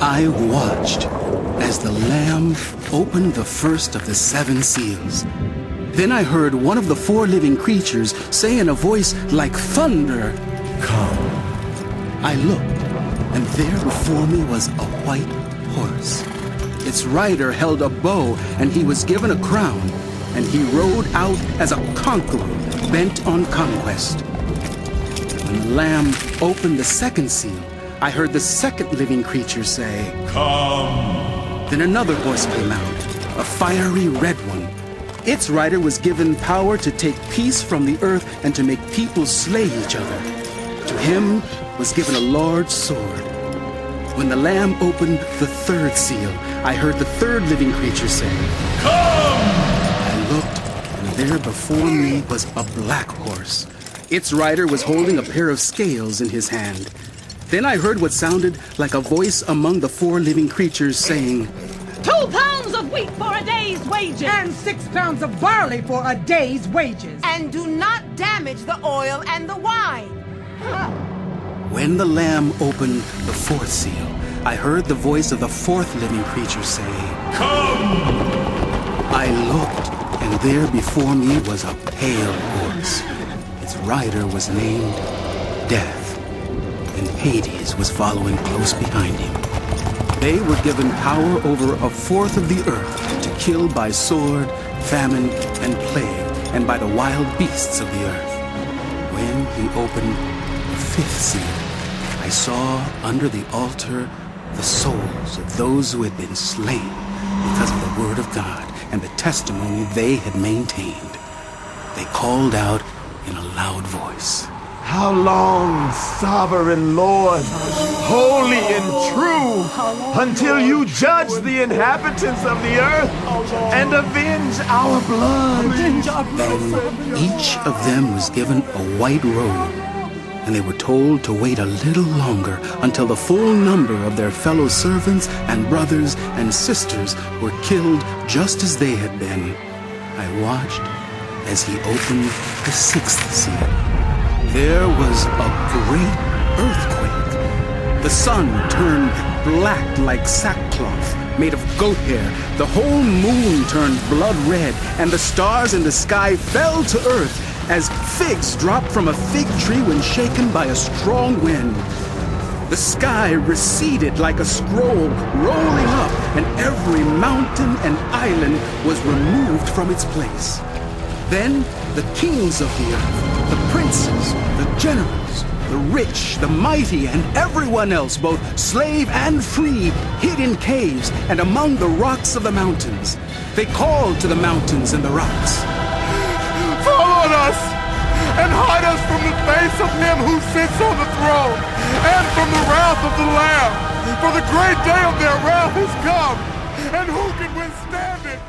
I watched as the Lamb opened the first of the 7 seals. Then I heard one of the 4 living creatures say in a voice like thunder, "Come." I looked, and there before me was a white horse. Its rider held a bow, and he was given a crown, and he rode out as a conqueror bent on conquest. When the Lamb opened the 2nd seal, I heard the 2nd living creature say, "Come." Then another horse came out, a fiery red one. Its rider was given power to take peace from the earth and to make people slay each other. To him was given a large sword. When the Lamb opened the 3rd seal, I heard the 3rd living creature say, "Come!" I looked, and there before me was a black horse. Its rider was holding a pair of scales in his hand. Then I heard what sounded like a voice among the 4 living creatures saying, 2 pounds of wheat for a day's wages. And 6 pounds of barley for a day's wages. And do not damage the oil and the wine. When the Lamb opened the 4th seal, I heard the voice of the 4th living creature say, "Come!" I looked, and there before me was a pale horse. Its rider was named Death, and Hades was following close behind him. They were given power over a 1/4 of the earth to kill by sword, famine, and plague, and by the wild beasts of the earth. When he opened the 5th seal, I saw under the altar the souls of those who had been slain because of the word of God and the testimony they had maintained. They called out in a loud voice, "How long, sovereign Lord, holy and true, until you judge the inhabitants of the earth and avenge our blood?" Then each of them was given a white robe, and they were told to wait a little longer until the full number of their fellow servants and brothers and sisters were killed just as they had been. I watched as he opened the 6th seal. There was a great earthquake. The sun turned black like sackcloth made of goat hair. The whole moon turned blood red, and the stars in the sky fell to earth as figs drop from a fig tree when shaken by a strong wind. The sky receded like a scroll rolling up, and every mountain and island was removed from its place. Then the kings of the earth, the princes, the generals, the rich, the mighty, and everyone else, both slave and free, hid in caves and among the rocks of the mountains. They called to the mountains and the rocks, "Fall on us and hide us from the face of him who sits on the throne and from the wrath of the Lamb. For the great day of their wrath has come, and who can withstand it?"